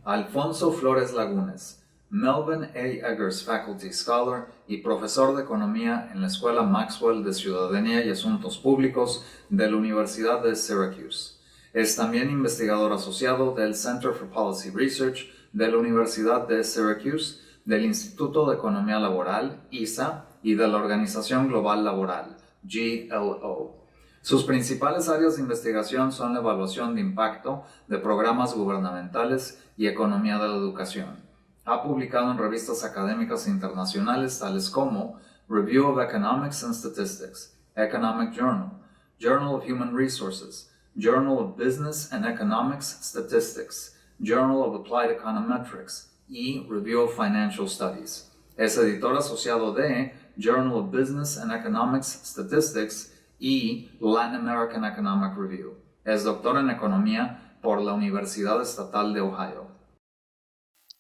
Alfonso Flores Lagunes, Melvin A. Eggers Faculty Scholar y profesor de Economía en la Escuela Maxwell de Ciudadanía y Asuntos Públicos de la Universidad de Syracuse. Es también investigador asociado del Center for Policy Research de la Universidad de Syracuse, del Instituto de Economía Laboral, ISA, y de la Organización Global Laboral, GLO. Sus principales áreas de investigación son la evaluación de impacto de programas gubernamentales y economía de la educación. Ha publicado en revistas académicas internacionales tales como Review of Economics and Statistics, Economic Journal, Journal of Human Resources, Journal of Business and Economics Statistics, Journal of Applied Econometrics y Review of Financial Studies. Es editor asociado de Journal of Business and Economics Statistics y Latin American Economic Review. Es doctor en Economía por la Universidad Estatal de Ohio.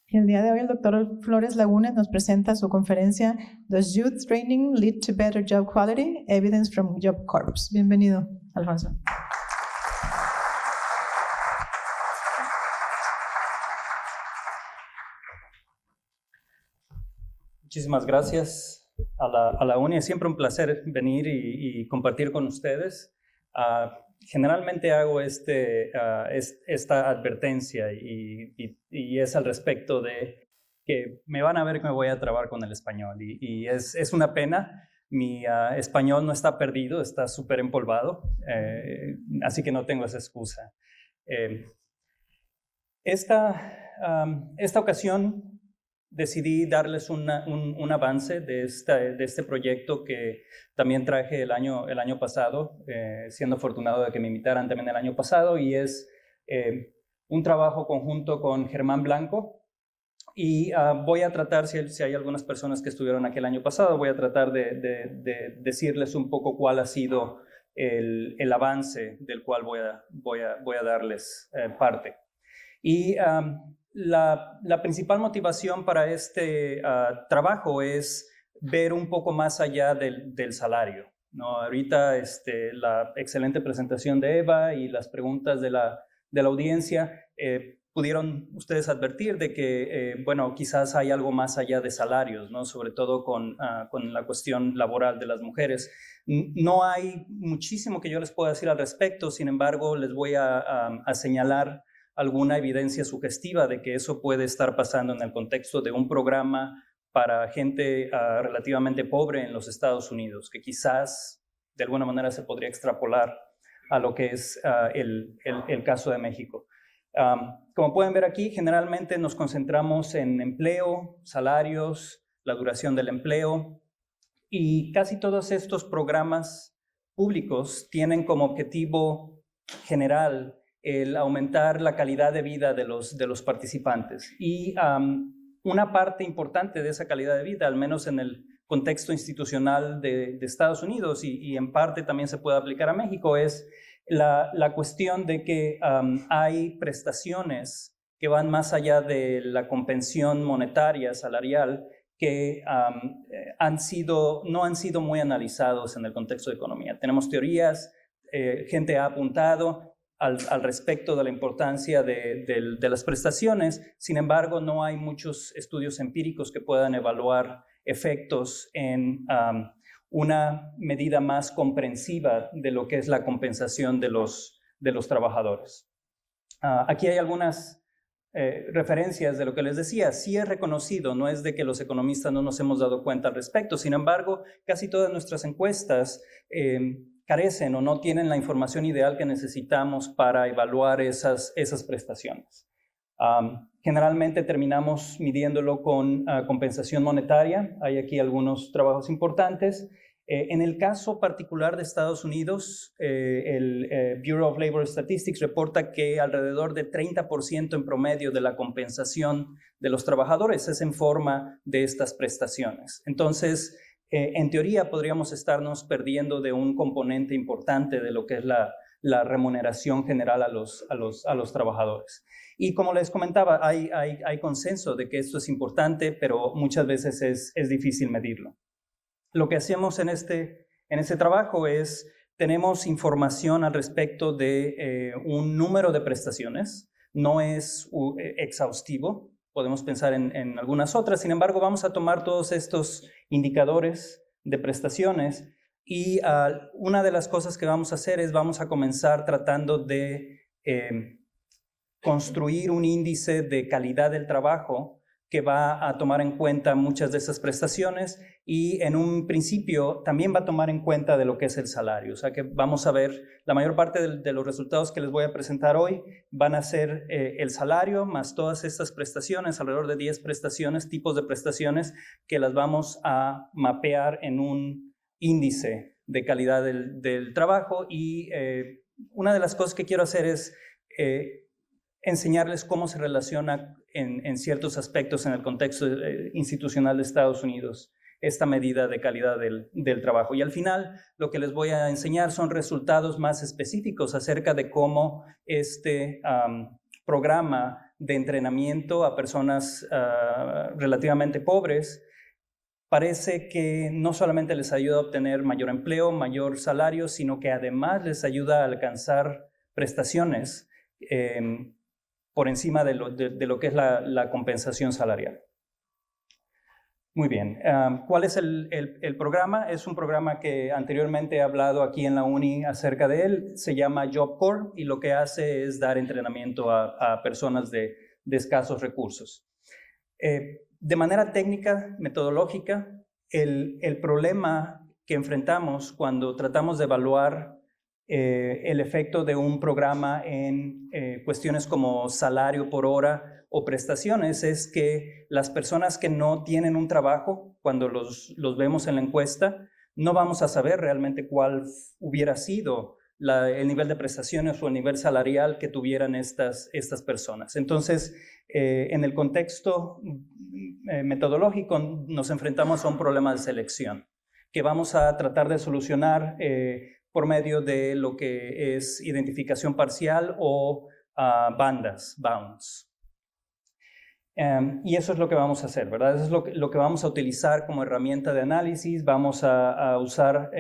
El día de hoy el doctor Flores Lagunes nos presenta su conferencia Does Youth Training Lead to Better Job Quality? Evidence from Job Corps. Bienvenido, Alfonso. Muchísimas gracias a la UNI. Es siempre un placer venir y compartir con ustedes. Generalmente hago esta advertencia y es al respecto de que me van a ver que me voy a trabar con el español y es una pena. Mi español no está perdido, está súper empolvado, así que no tengo esa excusa. Esta ocasión decidí darles un avance de este proyecto que también traje el año pasado, siendo afortunado de que me invitaran también el año pasado, y es un trabajo conjunto con Germán Blanco. Y voy a tratar, si hay algunas personas que estuvieron aquí el año pasado, voy a tratar de decirles un poco cuál ha sido el avance del cual voy a darles parte. Y la principal motivación para este trabajo es ver un poco más allá del salario, ¿no? Ahorita la excelente presentación de Eva y las preguntas de la audiencia pudieron ustedes advertir de que, bueno, quizás hay algo más allá de salarios, ¿no? Sobre todo con la cuestión laboral de las mujeres. No hay muchísimo que yo les pueda decir al respecto, sin embargo, les voy a señalar alguna evidencia sugestiva de que eso puede estar pasando en el contexto de un programa para gente relativamente pobre en los Estados Unidos, que quizás de alguna manera se podría extrapolar a lo que es el caso de México. Como pueden ver aquí, generalmente nos concentramos en empleo, salarios, la duración del empleo, y casi todos estos programas públicos tienen como objetivo general el aumentar la calidad de vida de los participantes. Y una parte importante de esa calidad de vida, al menos en el contexto institucional de Estados Unidos y en parte también se puede aplicar a México, es la cuestión de que hay prestaciones que van más allá de la compensación monetaria, salarial, que no han sido muy analizados en el contexto de economía. Tenemos teorías, gente ha apuntado al respecto de la importancia de las prestaciones. Sin embargo, no hay muchos estudios empíricos que puedan evaluar efectos en una medida más comprensiva de lo que es la compensación de los trabajadores. Aquí hay algunas referencias de lo que les decía. Sí es reconocido, no es de que los economistas no nos hemos dado cuenta al respecto. Sin embargo, casi todas nuestras encuestas carecen o no tienen la información ideal que necesitamos para evaluar esas prestaciones. Generalmente terminamos midiéndolo con compensación monetaria. Hay aquí algunos trabajos importantes. En el caso particular de Estados Unidos, el Bureau of Labor Statistics reporta que alrededor de 30% en promedio de la compensación de los trabajadores es en forma de estas prestaciones. Entonces, en teoría podríamos estarnos perdiendo de un componente importante de lo que es la remuneración general a los trabajadores. Y como les comentaba, hay consenso de que esto es importante, pero muchas veces es difícil medirlo. Lo que hacemos en este trabajo es, tenemos información al respecto de un número de prestaciones. no es exhaustivo. Podemos pensar en algunas otras. Sin embargo, vamos a tomar todos estos indicadores de prestaciones y una de las cosas que vamos a hacer es vamos a comenzar tratando de construir un índice de calidad del trabajo que va a tomar en cuenta muchas de esas prestaciones y en un principio también va a tomar en cuenta de lo que es el salario. O sea que vamos a ver, la mayor parte de los resultados que les voy a presentar hoy van a ser el salario más todas estas prestaciones, alrededor de 10 prestaciones, tipos de prestaciones que las vamos a mapear en un índice de calidad del trabajo y una de las cosas que quiero hacer es enseñarles cómo se relaciona en ciertos aspectos en el contexto institucional de Estados Unidos esta medida de calidad del trabajo. Y al final lo que les voy a enseñar son resultados más específicos acerca de cómo este programa de entrenamiento a personas relativamente pobres parece que no solamente les ayuda a obtener mayor empleo, mayor salario, sino que además les ayuda a alcanzar prestaciones por encima de lo que es la compensación salarial. Muy bien. ¿Cuál es el programa? Es un programa que anteriormente he hablado aquí en la uni acerca de él. Se llama Job Corps y lo que hace es dar entrenamiento a personas de escasos recursos. De manera técnica, metodológica, el problema que enfrentamos cuando tratamos de evaluar el efecto de un programa en cuestiones como salario por hora o prestaciones es que las personas que no tienen un trabajo, cuando los vemos en la encuesta, no vamos a saber realmente cuál hubiera sido el nivel de prestaciones o el nivel salarial que tuvieran estas personas. Entonces, en el contexto metodológico nos enfrentamos a un problema de selección que vamos a tratar de solucionar por medio de lo que es identificación parcial o bandas, bounds. Y eso es lo que vamos a hacer, ¿verdad? Eso es lo que vamos a utilizar como herramienta de análisis. Vamos a usar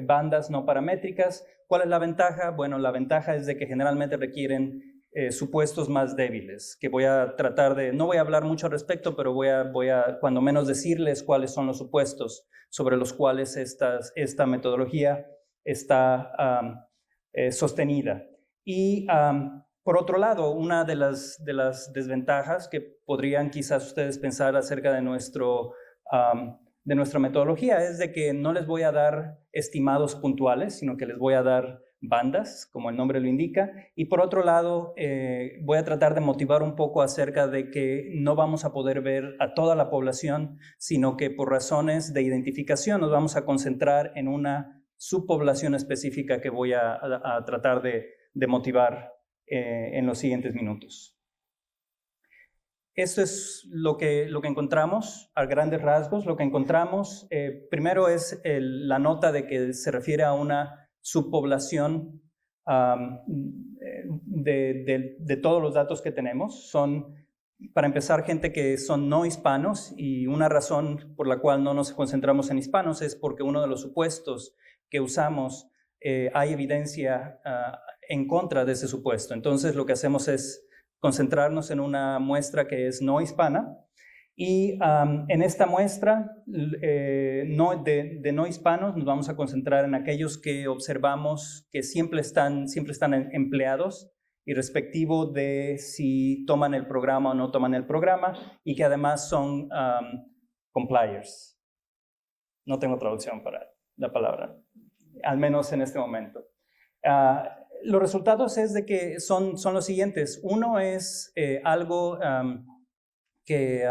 bandas no paramétricas. ¿Cuál es la ventaja? Bueno, la ventaja es de que generalmente requieren supuestos más débiles, que voy a tratar de, no voy a hablar mucho al respecto, pero voy a cuando menos decirles cuáles son los supuestos sobre los cuales esta metodología está sostenida. Y por otro lado, una de las desventajas que podrían quizás ustedes pensar acerca de nuestra metodología es de que no les voy a dar estimados puntuales, sino que les voy a dar bandas, como el nombre lo indica. Y por otro lado, voy a tratar de motivar un poco acerca de que no vamos a poder ver a toda la población, sino que por razones de identificación nos vamos a concentrar en una subpoblación específica que voy a tratar de motivar en los siguientes minutos. Esto es lo que encontramos a grandes rasgos. Lo que encontramos primero es la nota de que se refiere a una subpoblación de todos los datos que tenemos. Son, para empezar, gente que son no hispanos, y una razón por la cual no nos concentramos en hispanos es porque uno de los supuestos que usamos hay evidencia en contra de ese supuesto. Entonces lo que hacemos es concentrarnos en una muestra que es no hispana y en esta muestra de no hispanos nos vamos a concentrar en aquellos que observamos que siempre están empleados y respectivo de si toman el programa o no toman el programa y que además son compliers. No tengo traducción para la palabra, al menos en este momento. Los resultados es de que son los siguientes. Uno es algo que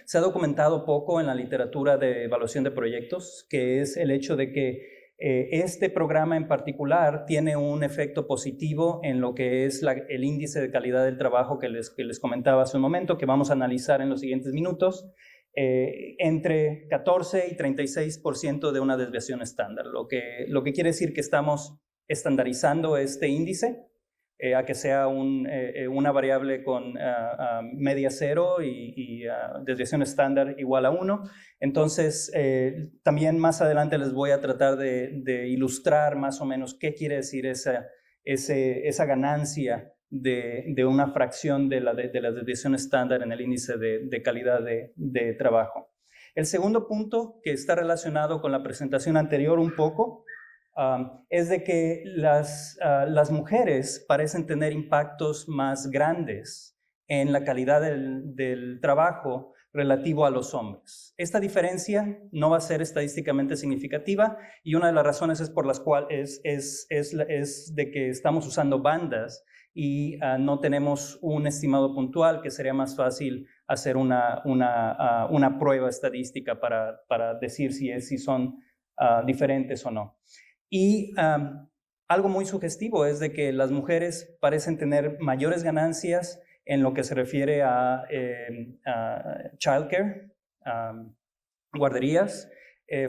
se ha documentado poco en la literatura de evaluación de proyectos, que es el hecho de que este programa en particular tiene un efecto positivo en lo que es el índice de calidad del trabajo que les comentaba hace un momento, que vamos a analizar en los siguientes minutos, entre 14 y 36% de una desviación estándar, lo que quiere decir que estamos estandarizando este índice a que sea una variable con media 0 y desviación estándar igual a 1. Entonces, también más adelante les voy a tratar de ilustrar más o menos qué quiere decir esa ganancia de una fracción de las desviaciones estándar en el índice de calidad de trabajo. El segundo punto, que está relacionado con la presentación anterior un poco, es de que las mujeres parecen tener impactos más grandes en la calidad del trabajo relativo a los hombres. Esta diferencia no va a ser estadísticamente significativa y una de las razones es por las cuales es de que estamos usando bandas y no tenemos un estimado puntual, que sería más fácil hacer una prueba estadística para decir si son diferentes o no. Y algo muy sugestivo es de que las mujeres parecen tener mayores ganancias en lo que se refiere a childcare, guarderías,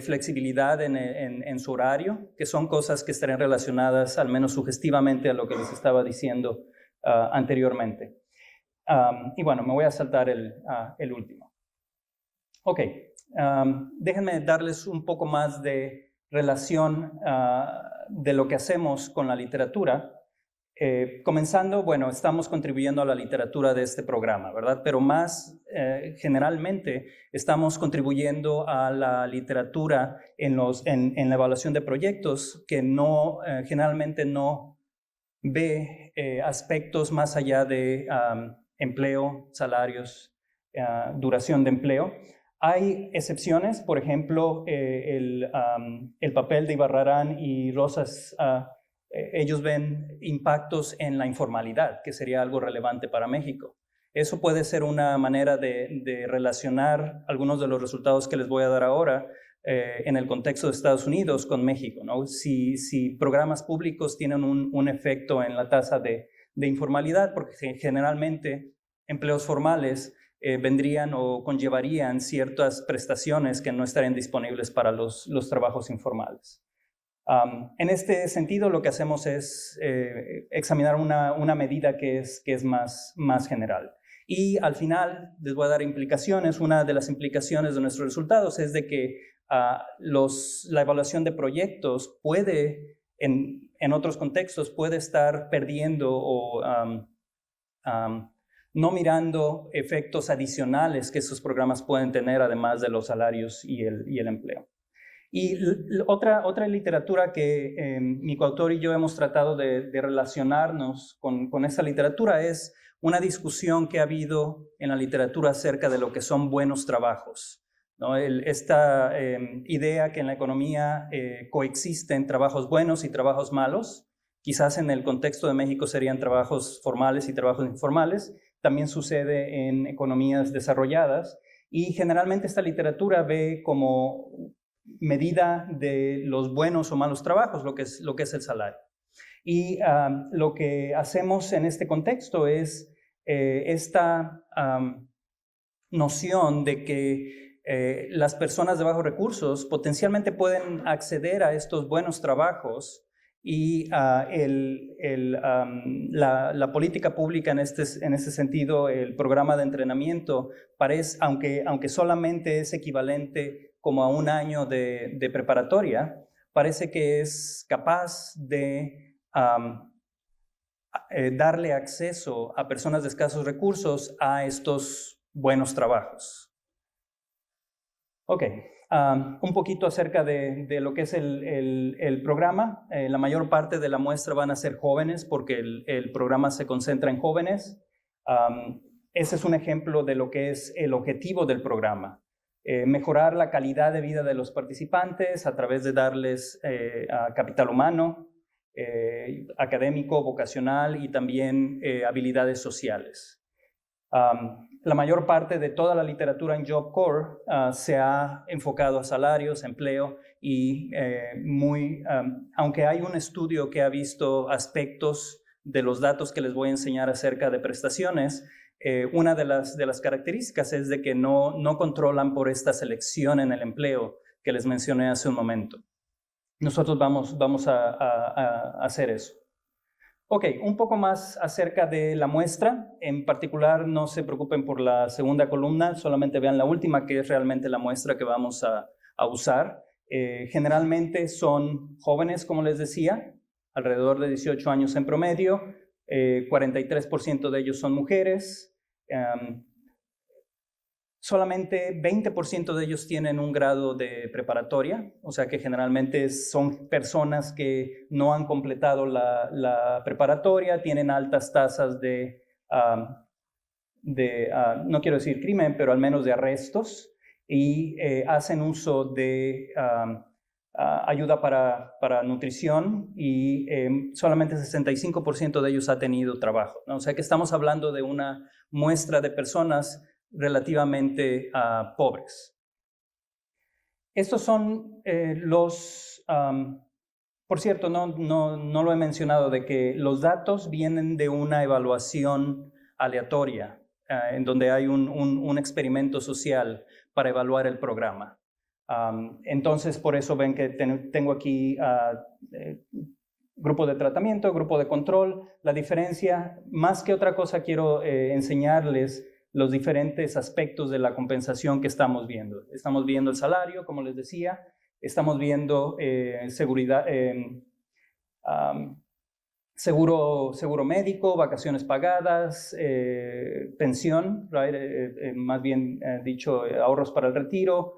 flexibilidad en su horario, que son cosas que estarían relacionadas, al menos sugestivamente, a lo que les estaba diciendo anteriormente. Y bueno, me voy a saltar el último. Ok, déjenme darles un poco más de relación de lo que hacemos con la literatura. Comenzando, bueno, estamos contribuyendo a la literatura de este programa, ¿verdad? Pero más generalmente estamos contribuyendo a la literatura en la evaluación de proyectos que generalmente no ve aspectos más allá de empleo, salarios, duración de empleo. Hay excepciones, por ejemplo, el papel de Ibarrarán y Rosas. Ellos ven impactos en la informalidad, que sería algo relevante para México. Eso puede ser una manera de relacionar algunos de los resultados que les voy a dar ahora en el contexto de Estados Unidos con México, ¿no? Si programas públicos tienen un efecto en la tasa de informalidad, porque generalmente empleos formales vendrían o conllevarían ciertas prestaciones que no estarían disponibles para los trabajos informales. En este sentido, lo que hacemos es examinar una medida que es más general. Y al final les voy a dar implicaciones. Una de las implicaciones de nuestros resultados es de que la evaluación de proyectos puede, en otros contextos, puede estar perdiendo o no mirando efectos adicionales que esos programas pueden tener, además de los salarios y el empleo. Y otra literatura que mi coautor y yo hemos tratado de relacionarnos con esta literatura es una discusión que ha habido en la literatura acerca de lo que son buenos trabajos, ¿no? Esta idea que en la economía coexisten trabajos buenos y trabajos malos, quizás en el contexto de México serían trabajos formales y trabajos informales, también sucede en economías desarrolladas y generalmente esta literatura ve como medida de los buenos o malos trabajos, lo que es el salario. Y lo que hacemos en este contexto es esta noción de que las personas de bajos recursos potencialmente pueden acceder a estos buenos trabajos y la política pública en este sentido, el programa de entrenamiento, parece, aunque solamente es equivalente como a un año de preparatoria, parece que es capaz de darle acceso a personas de escasos recursos a estos buenos trabajos. Ok, un poquito acerca de lo que es el programa. La mayor parte de la muestra van a ser jóvenes porque el programa se concentra en jóvenes. Ese es un ejemplo de lo que es el objetivo del programa. Mejorar la calidad de vida de los participantes a través de darles capital humano, académico, vocacional y también habilidades sociales. La mayor parte de toda la literatura en Job Corps se ha enfocado a salarios, empleo y aunque hay un estudio que ha visto aspectos de los datos que les voy a enseñar acerca de prestaciones, una de las características es de que no controlan por esta selección en el empleo que les mencioné hace un momento. Nosotros vamos a hacer eso. Ok, un poco más acerca de la muestra. En particular, no se preocupen por la segunda columna, solamente vean la última, que es realmente la muestra que vamos a usar. Generalmente son jóvenes, como les decía, alrededor de 18 años en promedio, 43% de ellos son mujeres. Solamente 20% de ellos tienen un grado de preparatoria, o sea que generalmente son personas que no han completado la preparatoria, tienen altas tasas no quiero decir crimen, pero al menos de arrestos, y hacen uso de ayuda para nutrición, y solamente 65% de ellos ha tenido trabajo, ¿no? O sea que estamos hablando de una muestra de personas relativamente pobres. Estos son por cierto, no lo he mencionado, de que los datos vienen de una evaluación aleatoria, en donde hay un experimento social para evaluar el programa. Entonces, por eso ven que tengo aquí grupo de tratamiento, grupo de control. La diferencia, más que otra cosa, quiero enseñarles los diferentes aspectos de la compensación que estamos viendo. Estamos viendo el salario, como les decía, estamos viendo seguridad, seguro médico, vacaciones pagadas, pensión, right? Más bien dicho, ahorros para el retiro,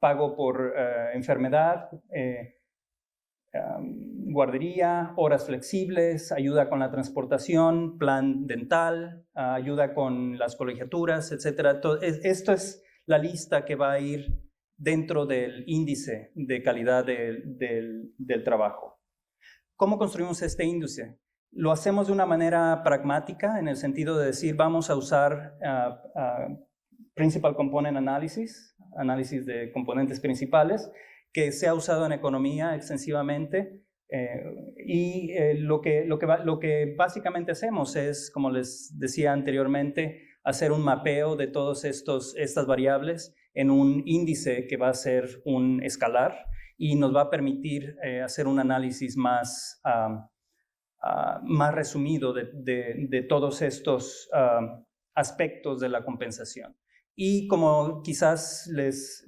pago por enfermedad, guardería, horas flexibles, ayuda con la transportación, plan dental, ayuda con las colegiaturas, etc. Esto es la lista que va a ir dentro del índice de calidad del trabajo. ¿Cómo construimos este índice? Lo hacemos de una manera pragmática, en el sentido de decir, vamos a usar Principal Component Analysis, análisis de componentes principales, que se ha usado en economía extensivamente, lo que básicamente hacemos es, como les decía anteriormente, hacer un mapeo de todas estas variables en un índice que va a ser un escalar y nos va a permitir hacer un análisis más resumido de todos estos aspectos de la compensación. Y como quizás les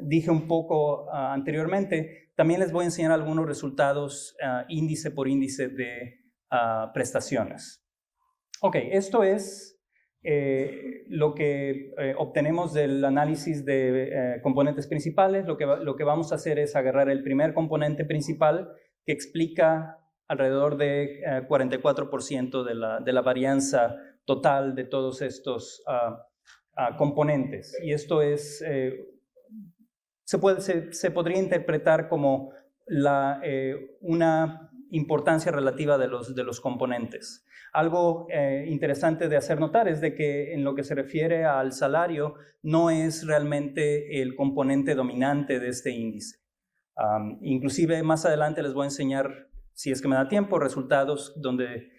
dije un poco anteriormente, también les voy a enseñar algunos resultados índice por índice de prestaciones. Ok, esto es lo que obtenemos del análisis de componentes principales. Lo que vamos a hacer es agarrar el primer componente principal, que explica alrededor de 44% de la varianza total de todos estos componentes. Y esto es, se podría interpretar como una importancia relativa de los componentes. Algo interesante de hacer notar es de que en lo que se refiere al salario, no es realmente el componente dominante de este índice. Inclusive más adelante les voy a enseñar, si es que me da tiempo, resultados donde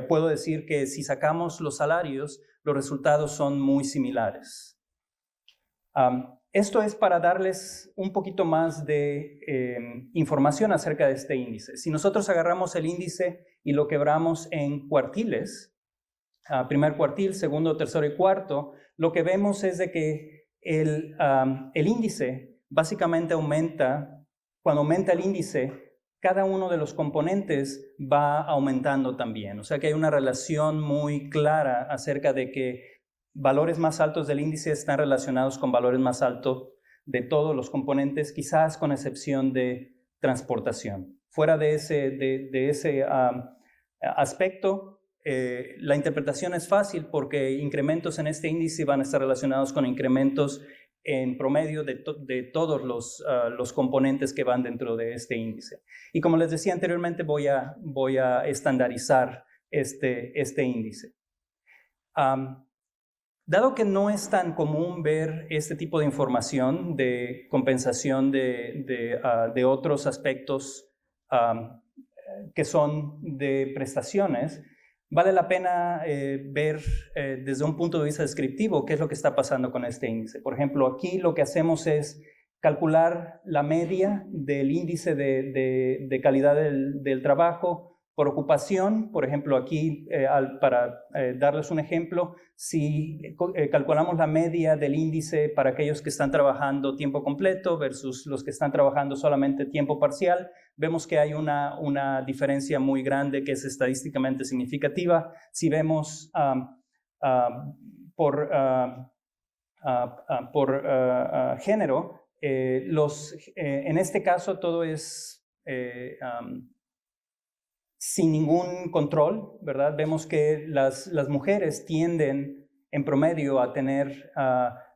puedo decir que si sacamos los salarios, los resultados son muy similares. Esto es para darles un poquito más de información acerca de este índice. Si nosotros agarramos el índice y lo quebramos en cuartiles, primer cuartil, segundo, tercero y cuarto, lo que vemos es de que el índice básicamente aumenta. Cuando aumenta el índice, cada uno de los componentes va aumentando también. O sea que hay una relación muy clara acerca de que valores más altos del índice están relacionados con valores más altos de todos los componentes, quizás con excepción de transportación. Fuera de ese aspecto, la interpretación es fácil, porque incrementos en este índice van a estar relacionados con incrementos en promedio de todos los componentes que van dentro de este índice. Y como les decía anteriormente, voy a estandarizar este índice. Dado que no es tan común ver este tipo de información de compensación de otros aspectos que son de prestaciones, vale la pena ver desde un punto de vista descriptivo qué es lo que está pasando con este índice. Por ejemplo, aquí lo que hacemos es calcular la media del índice de calidad del trabajo Por ocupación, por ejemplo, aquí, para darles un ejemplo, si calculamos la media del índice para aquellos que están trabajando tiempo completo versus los que están trabajando solamente tiempo parcial, vemos que hay una diferencia muy grande que es estadísticamente significativa. Si vemos por género, en este caso todo es sin ningún control, ¿verdad? Vemos que las mujeres tienden en promedio a tener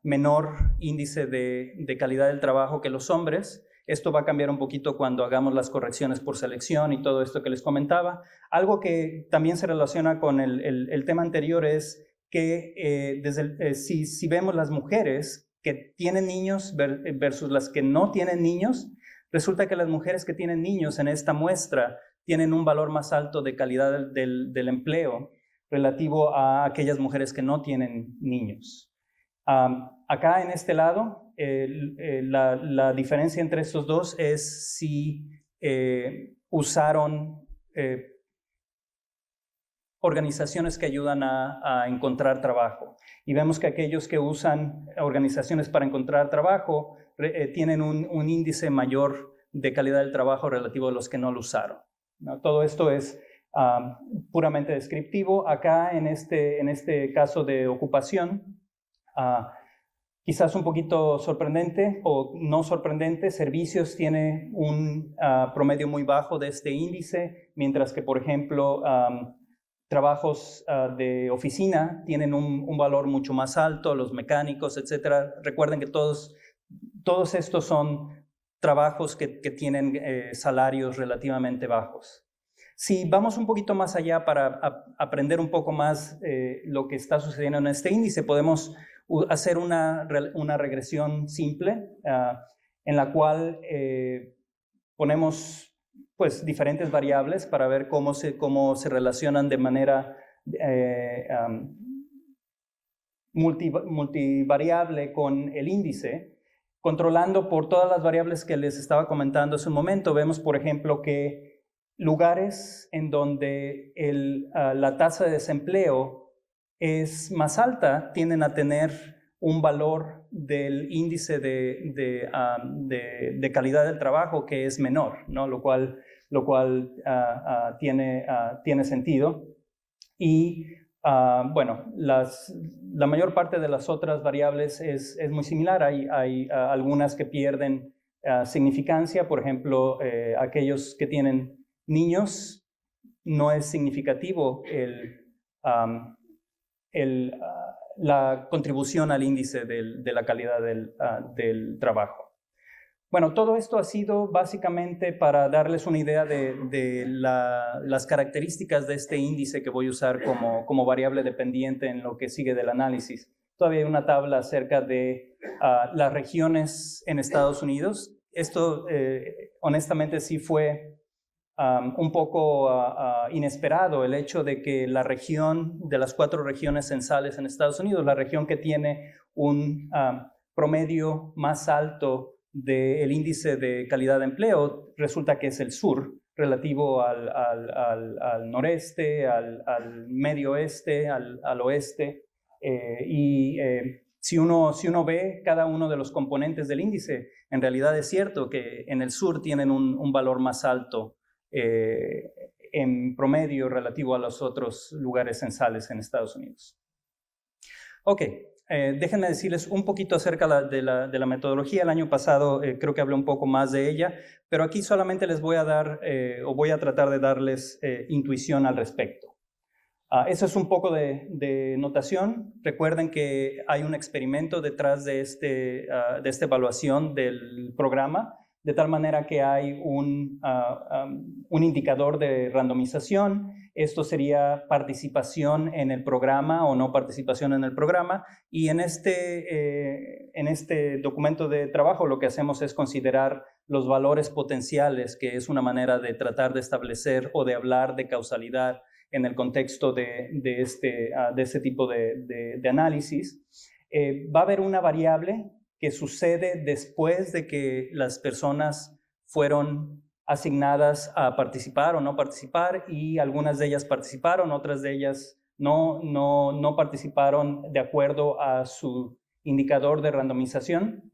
menor índice de calidad del trabajo que los hombres. Esto va a cambiar un poquito cuando hagamos las correcciones por selección y todo esto que les comentaba. Algo que también se relaciona con el tema anterior es que si vemos las mujeres que tienen niños versus las que no tienen niños, resulta que las mujeres que tienen niños en esta muestra tienen un valor más alto de calidad del empleo relativo a aquellas mujeres que no tienen niños. Acá en este lado, la diferencia entre estos dos es si usaron organizaciones que ayudan a encontrar trabajo. Y vemos que aquellos que usan organizaciones para encontrar trabajo tienen un índice mayor de calidad del trabajo relativo a los que no lo usaron, ¿no? Todo esto es puramente descriptivo. Acá en este caso de ocupación, quizás un poquito sorprendente o no sorprendente, servicios tiene un promedio muy bajo de este índice, mientras que, por ejemplo, trabajos de oficina tienen un valor mucho más alto, los mecánicos, etcétera. Recuerden que todos estos son trabajos que tienen salarios relativamente bajos. Si vamos un poquito más allá para aprender un poco más lo que está sucediendo en este índice, podemos hacer una regresión simple en la cual ponemos pues diferentes variables para ver cómo se relacionan de manera multivariable con el índice, controlando por todas las variables que les estaba comentando hace un momento. Vemos, por ejemplo, que lugares en donde la tasa de desempleo es más alta tienden a tener un valor del índice de calidad del trabajo que es menor, ¿no? Lo cual tiene sentido. Y bueno, la mayor parte de las otras variables es muy similar. Hay algunas que pierden significancia. Por ejemplo, aquellos que tienen niños, no es significativo la contribución al índice de la calidad del trabajo. Bueno, todo esto ha sido básicamente para darles una idea de las características de este índice que voy a usar como variable dependiente en lo que sigue del análisis. Todavía hay una tabla acerca de las regiones en Estados Unidos. Esto honestamente sí fue un poco inesperado, el hecho de que la región de las 4 regiones censales en Estados Unidos, la región que tiene un promedio más alto del índice de calidad de empleo, resulta que es el sur, relativo al noreste, al medio oeste, al oeste. Si uno ve cada uno de los componentes del índice, en realidad es cierto que en el sur tienen un valor más alto en promedio relativo a los otros lugares censales en Estados Unidos. Ok, déjenme decirles un poquito acerca de la metodología. El año pasado creo que hablé un poco más de ella, pero aquí solamente les voy a dar o voy a tratar de darles intuición al respecto. Eso es un poco de notación. Recuerden que hay un experimento detrás de esta evaluación del programa, de tal manera que hay un indicador de randomización. Esto sería participación en el programa o no participación en el programa. Y en este documento de trabajo lo que hacemos es considerar los valores potenciales, que es una manera de tratar de establecer o de hablar de causalidad en el contexto de este tipo de análisis. Va a haber una variable que sucede después de que las personas fueron asignadas a participar o no participar, y algunas de ellas participaron, otras de ellas no participaron de acuerdo a su indicador de randomización.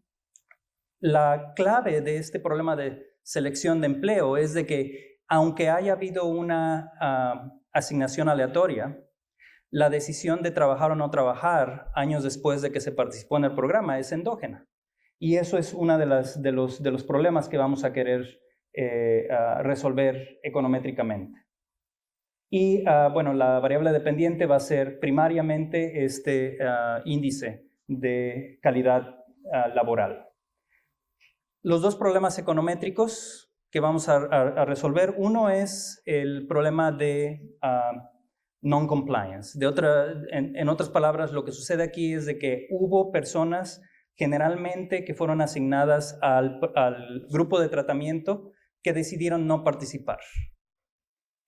La clave de este problema de selección de empleo es de que, aunque haya habido una asignación aleatoria, la decisión de trabajar o no trabajar años después de que se participó en el programa es endógena. Y eso es uno de los problemas que vamos a querer resolver econométricamente. Y bueno, la variable dependiente va a ser primariamente este índice de calidad laboral. Los dos problemas econométricos que vamos a resolver, uno es el problema de non-compliance. En otras palabras, lo que sucede aquí es de que hubo personas generalmente que fueron asignadas al grupo de tratamiento que decidieron no participar.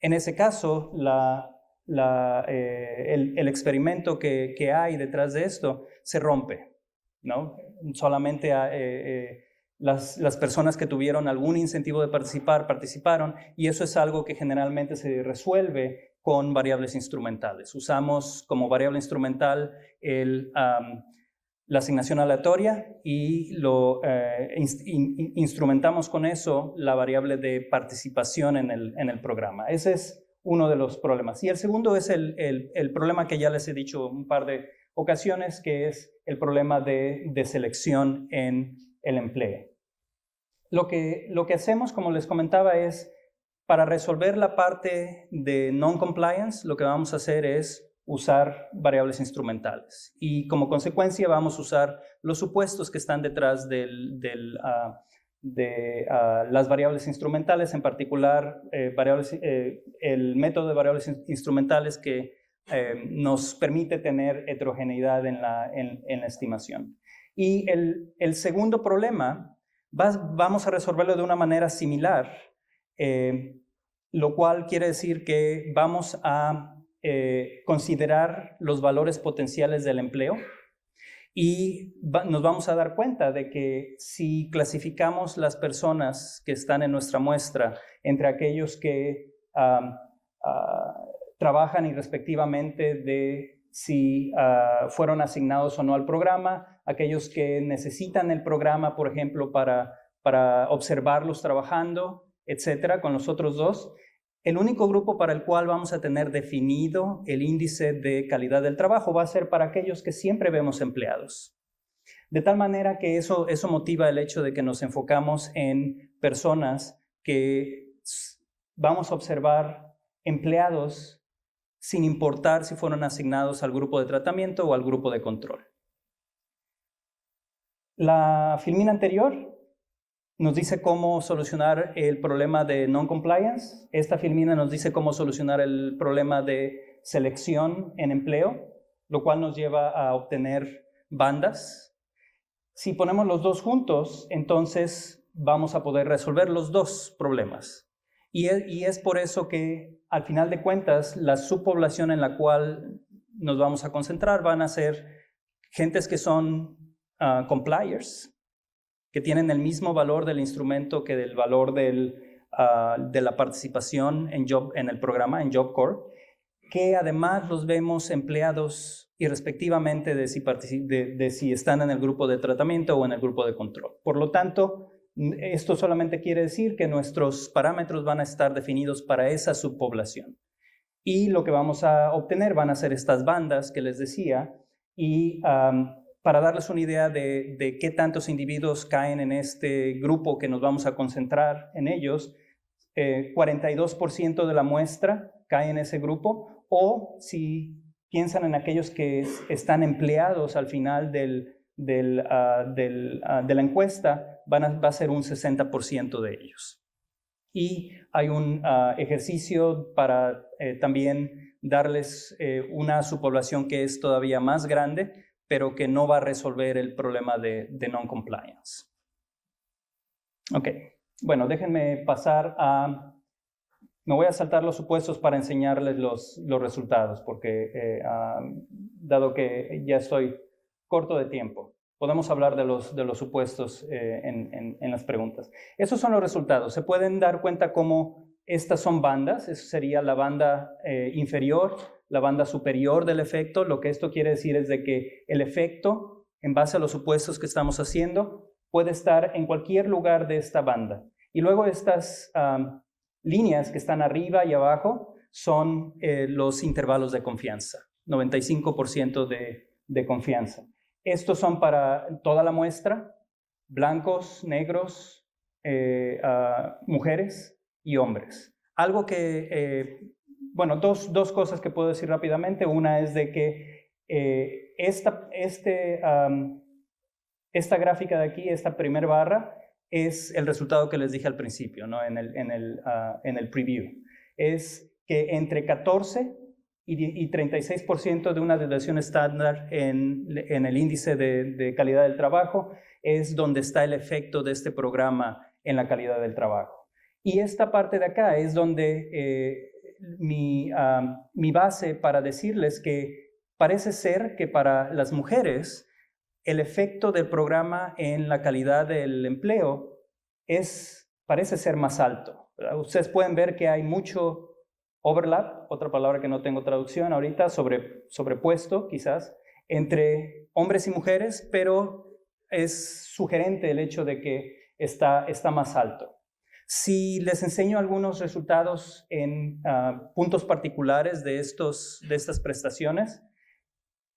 En ese caso, el experimento que hay detrás de esto se rompe, ¿no? Solamente las personas que tuvieron algún incentivo de participar, participaron, y eso es algo que generalmente se resuelve con variables instrumentales. Usamos como variable instrumental la asignación aleatoria y instrumentamos con eso la variable de participación en el programa. Ese es uno de los problemas. Y el segundo es el problema que ya les he dicho un par de ocasiones, que es el problema de selección en el empleo. Lo que hacemos, como les comentaba, es para resolver la parte de non-compliance, lo que vamos a hacer es usar variables instrumentales. Y como consecuencia vamos a usar los supuestos que están detrás de las variables instrumentales, en particular el método de variables instrumentales que nos permite tener heterogeneidad en la estimación. Y el segundo problema vamos a resolverlo de una manera similar, lo cual quiere decir que vamos a considerar los valores potenciales del empleo, y nos vamos a dar cuenta de que si clasificamos las personas que están en nuestra muestra entre aquellos que trabajan irrespectivamente de si fueron asignados o no al programa, aquellos que necesitan el programa, por ejemplo, para observarlos trabajando, etcétera, con los otros dos, el único grupo para el cual vamos a tener definido el índice de calidad del trabajo va a ser para aquellos que siempre vemos empleados. De tal manera que eso motiva el hecho de que nos enfocamos en personas que vamos a observar empleados sin importar si fueron asignados al grupo de tratamiento o al grupo de control. La filmina anterior nos dice cómo solucionar el problema de non-compliance. Esta filmina nos dice cómo solucionar el problema de selección en empleo, lo cual nos lleva a obtener bandas. Si ponemos los dos juntos, entonces vamos a poder resolver los dos problemas. Y es por eso que, al final de cuentas, la subpoblación en la cual nos vamos a concentrar van a ser gentes que son compliers, que tienen el mismo valor del instrumento que del valor de la participación en el programa, en Job Corps, que además los vemos empleados irrespectivamente de si están en el grupo de tratamiento o en el grupo de control. Por lo tanto, esto solamente quiere decir que nuestros parámetros van a estar definidos para esa subpoblación. Y lo que vamos a obtener van a ser estas bandas que les decía, y para darles una idea de qué tantos individuos caen en este grupo que nos vamos a concentrar en ellos, 42% de la muestra cae en ese grupo, o si piensan en aquellos que están empleados al final de la encuesta, va a ser un 60% de ellos. Y hay un ejercicio para también darles una subpoblación que es todavía más grande, pero que no va a resolver el problema de non-compliance. Ok, bueno, déjenme pasar me voy a saltar los supuestos para enseñarles los resultados, porque dado que ya estoy corto de tiempo, podemos hablar de los supuestos en las preguntas. Esos son los resultados. Se pueden dar cuenta cómo estas son bandas. Eso sería la banda inferior, la banda superior del efecto. Lo que esto quiere decir es de que el efecto, en base a los supuestos que estamos haciendo, puede estar en cualquier lugar de esta banda. Y luego estas líneas que están arriba y abajo son los intervalos de confianza, 95% de confianza. Estos son para toda la muestra, blancos, negros, mujeres y hombres. Algo que, bueno, dos cosas que puedo decir rápidamente. Una es de que esta gráfica de aquí, esta primera barra, es el resultado que les dije al principio, ¿no? en el preview. Es que entre 14 y 36% de una deducción estándar en el índice de calidad del trabajo es donde está el efecto de este programa en la calidad del trabajo. Y esta parte de acá es donde mi base para decirles que parece ser que para las mujeres el efecto del programa en la calidad del empleo parece ser más alto. Ustedes pueden ver que hay mucho overlap, otra palabra que no tengo traducción ahorita, sobrepuesto quizás, entre hombres y mujeres, pero es sugerente el hecho de que está más alto. Si les enseño algunos resultados en puntos particulares de estas prestaciones,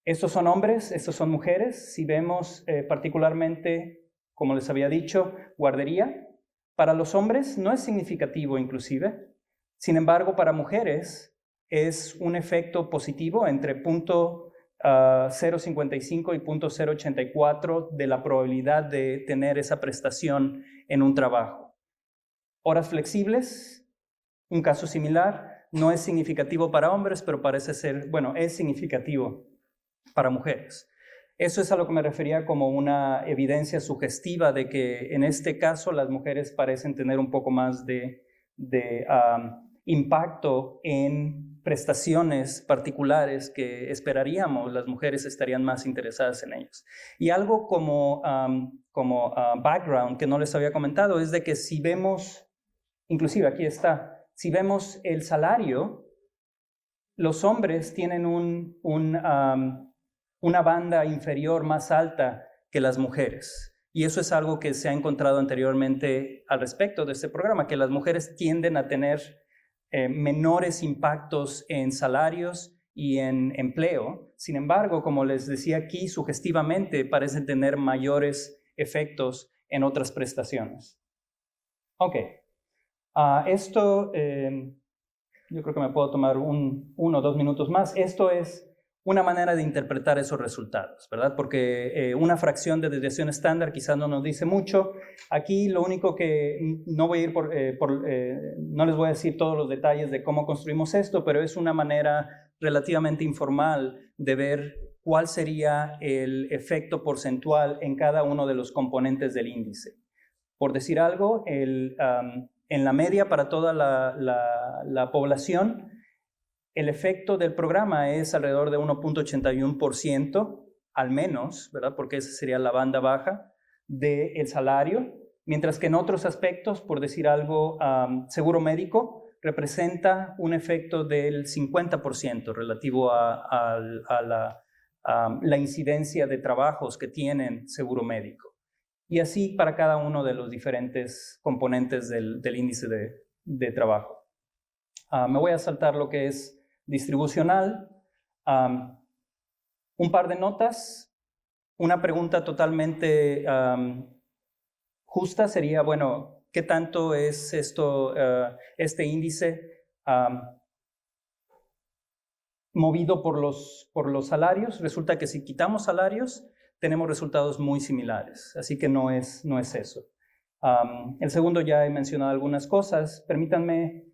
estos son hombres, estos son mujeres. Si vemos particularmente, como les había dicho, guardería, para los hombres no es significativo inclusive. Sin embargo, para mujeres es un efecto positivo entre 0.055 y 0.084 de la probabilidad de tener esa prestación en un trabajo. Horas flexibles, un caso similar, no es significativo para hombres, pero parece ser, bueno, es significativo para mujeres. Eso es a lo que me refería como una evidencia sugestiva de que en este caso las mujeres parecen tener un poco más de impacto en prestaciones particulares que esperaríamos las mujeres estarían más interesadas en ellos. Y algo como background que no les había comentado es de que si vemos, inclusive aquí está, si vemos el salario, los hombres tienen una banda inferior más alta que las mujeres. Y eso es algo que se ha encontrado anteriormente al respecto de este programa, que las mujeres tienden a tener menores impactos en salarios y en empleo. Sin embargo, como les decía aquí, sugestivamente parecen tener mayores efectos en otras prestaciones. Ok. Esto, yo creo que me puedo tomar 1 o 2 minutos más. Esto es una manera de interpretar esos resultados, ¿verdad? Porque una fracción de desviación estándar quizás no nos dice mucho. Aquí lo único que no voy a ir no les voy a decir todos los detalles de cómo construimos esto, pero es una manera relativamente informal de ver cuál sería el efecto porcentual en cada uno de los componentes del índice. Por decir algo, en la media para toda la población, el efecto del programa es alrededor de 1.81% al menos, ¿verdad? Porque esa sería la banda baja del salario, mientras que en otros aspectos, por decir algo, seguro médico representa un efecto del 50% relativo a la incidencia de trabajos que tienen seguro médico. Y así para cada uno de los diferentes componentes del índice de trabajo. Me voy a saltar lo que es distribucional. Un par de notas. Una pregunta totalmente justa sería, bueno, ¿qué tanto es este índice movido por los salarios? Resulta que si quitamos salarios, tenemos resultados muy similares, así que no es eso. El segundo, ya he mencionado algunas cosas. Permítanme,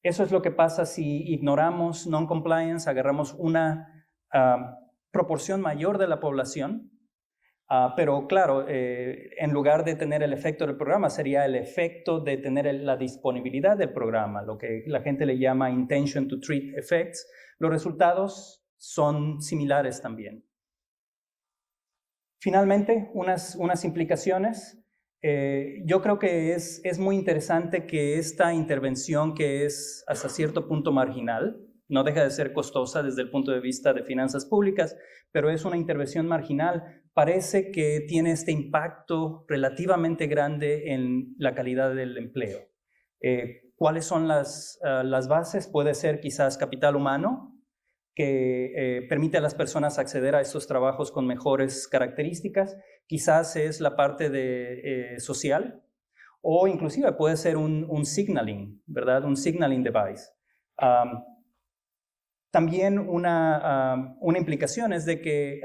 eso es lo que pasa si ignoramos non-compliance, agarramos una proporción mayor de la población, pero claro, en lugar de tener el efecto del programa, sería el efecto de tener la disponibilidad del programa, lo que la gente le llama intention to treat effects. Los resultados son similares también. Finalmente, unas implicaciones. Yo creo que es muy interesante que esta intervención, que es hasta cierto punto marginal, no deja de ser costosa desde el punto de vista de finanzas públicas, pero es una intervención marginal, parece que tiene este impacto relativamente grande en la calidad del empleo. ¿Cuáles son las bases? Puede ser quizás capital humano, que permite a las personas acceder a estos trabajos con mejores características. Quizás es la parte social, o inclusive puede ser un signaling, ¿verdad? Un signaling device. También una implicación es de que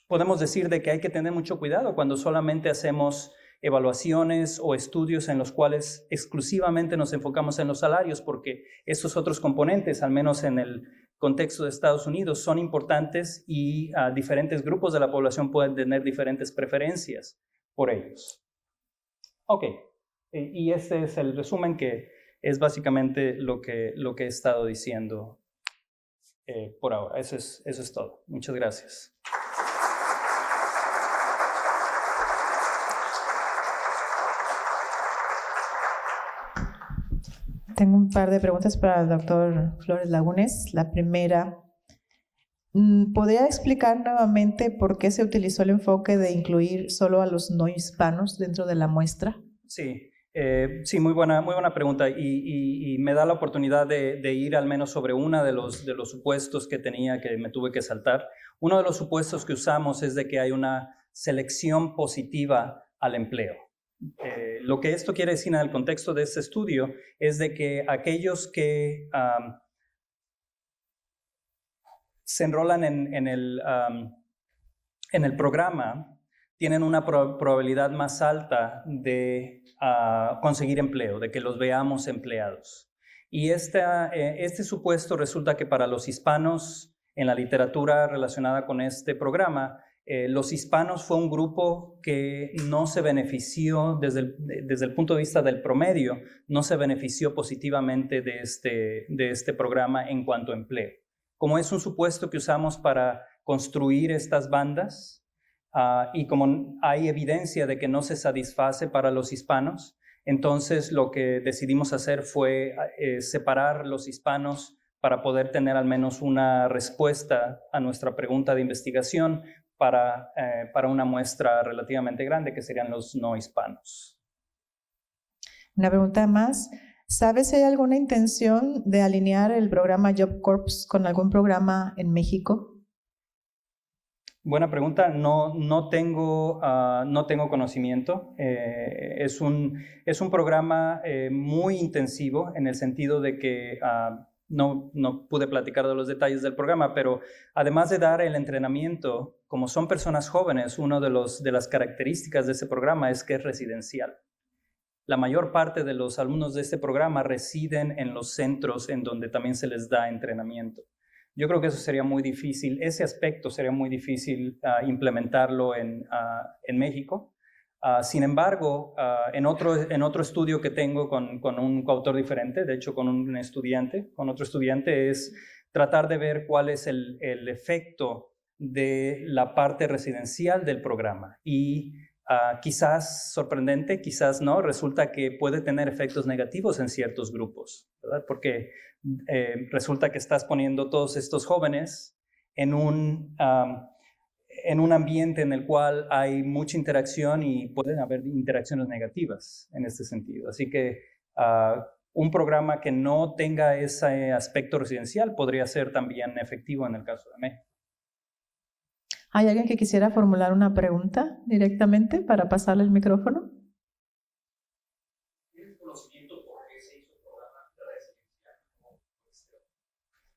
podemos decir de que hay que tener mucho cuidado cuando solamente hacemos evaluaciones o estudios en los cuales exclusivamente nos enfocamos en los salarios, porque estos otros componentes, al menos en el contexto de Estados Unidos, son importantes y diferentes grupos de la población pueden tener diferentes preferencias por ellos. Ok, y este es el resumen, que es básicamente lo que he estado diciendo por ahora. Eso es todo. Muchas gracias. Tengo un par de preguntas para el doctor Flores Lagunes. La primera, ¿podría explicar nuevamente por qué se utilizó el enfoque de incluir solo a los no hispanos dentro de la muestra? Sí, muy buena pregunta, y me da la oportunidad de ir al menos sobre uno de los supuestos que me tuve que saltar. Uno de los supuestos que usamos es de que hay una selección positiva al empleo. Lo que esto quiere decir en el contexto de este estudio es de que aquellos que se enrolan en el programa tienen una probabilidad más alta de conseguir empleo, de que los veamos empleados. Y este supuesto resulta que para los hispanos, en la literatura relacionada con este programa, los hispanos fue un grupo que no se benefició desde el punto de vista del promedio, no se benefició positivamente de este programa en cuanto a empleo. Como es un supuesto que usamos para construir estas bandas, y como hay evidencia de que no se satisface para los hispanos, entonces lo que decidimos hacer fue separar los hispanos para poder tener al menos una respuesta a nuestra pregunta de investigación para una muestra relativamente grande, que serían los no hispanos. Una pregunta más. ¿Sabes si hay alguna intención de alinear el programa Job Corps con algún programa en México? Buena pregunta. No tengo conocimiento. Es un programa muy intensivo, en el sentido de que no pude platicar de los detalles del programa, pero además de dar el entrenamiento, como son personas jóvenes, una de las características de ese programa es que es residencial. La mayor parte de los alumnos de este programa residen en los centros en donde también se les da entrenamiento. Yo creo que eso sería muy difícil, ese aspecto sería muy difícil implementarlo en México. Sin embargo, en otro estudio que tengo con un coautor diferente, de hecho con otro estudiante, es tratar de ver cuál es el efecto de la parte residencial del programa. Y quizás sorprendente, quizás no, resulta que puede tener efectos negativos en ciertos grupos, ¿verdad? Porque resulta que estás poniendo todos estos jóvenes en un ambiente en el cual hay mucha interacción, y pueden haber interacciones negativas en este sentido. Así que un programa que no tenga ese aspecto residencial podría ser también efectivo en el caso de México. ¿Hay alguien que quisiera formular una pregunta directamente para pasarle el micrófono? ¿Tienes conocimiento por qué se hizo el programa residencial?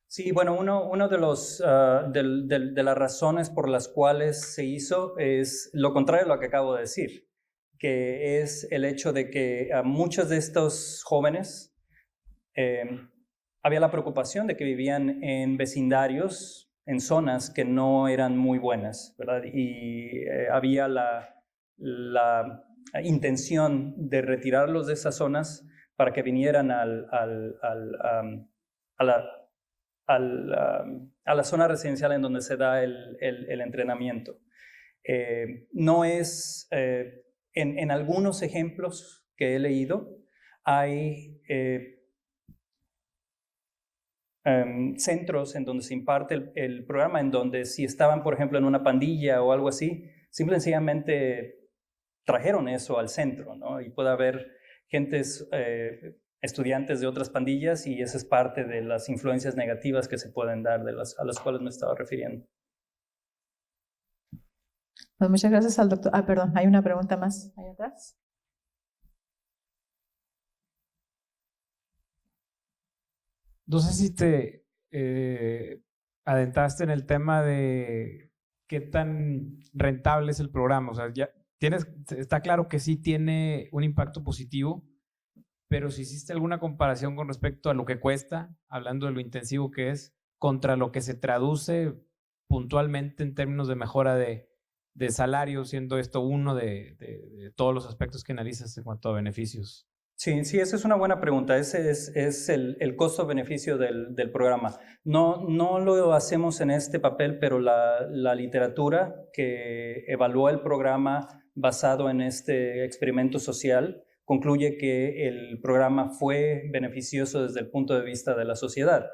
Sí, bueno, uno de las razones por las cuales se hizo es lo contrario a lo que acabo de decir, que es el hecho de que muchos de estos jóvenes había la preocupación de que vivían en vecindarios, en zonas que no eran muy buenas, ¿verdad? Y había la intención de retirarlos de esas zonas para que vinieran a la zona residencial en donde se da el entrenamiento. No es, en algunos ejemplos que he leído, hay centros en donde se imparte el programa, en donde si estaban, por ejemplo, en una pandilla o algo así, simple y sencillamente trajeron eso al centro, ¿no? Y puede haber gentes, estudiantes de otras pandillas, y esa es parte de las influencias negativas que se pueden dar a las cuales me estaba refiriendo. Pues muchas gracias al doctor. Perdón, hay una pregunta más ahí atrás. No sé si te adentraste en el tema de qué tan rentable es el programa. O sea, ya está claro que sí tiene un impacto positivo, pero si hiciste alguna comparación con respecto a lo que cuesta, hablando de lo intensivo que es, contra lo que se traduce puntualmente en términos de mejora de salario, siendo esto uno de todos los aspectos que analizas en cuanto a beneficios. Sí, esa es una buena pregunta. Ese es el costo-beneficio del programa. No lo hacemos en este papel, pero la literatura que evalúa el programa basado en este experimento social concluye que el programa fue beneficioso desde el punto de vista de la sociedad.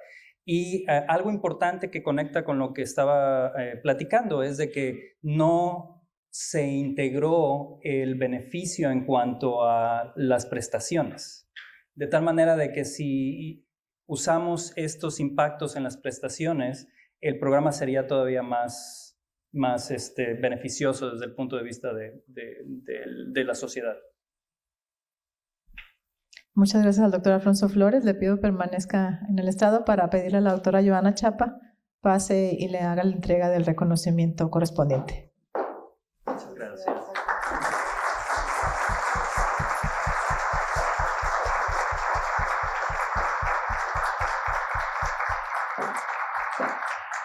Y algo importante que conecta con lo que estaba platicando es de que no se integró el beneficio en cuanto a las prestaciones. De tal manera de que si usamos estos impactos en las prestaciones, el programa sería todavía más beneficioso desde el punto de vista de la sociedad. Muchas gracias al doctor Alfonso Flores. Le pido permanezca en el estrado para pedirle a la doctora Joana Chapa pase y le haga la entrega del reconocimiento correspondiente. Muchas gracias.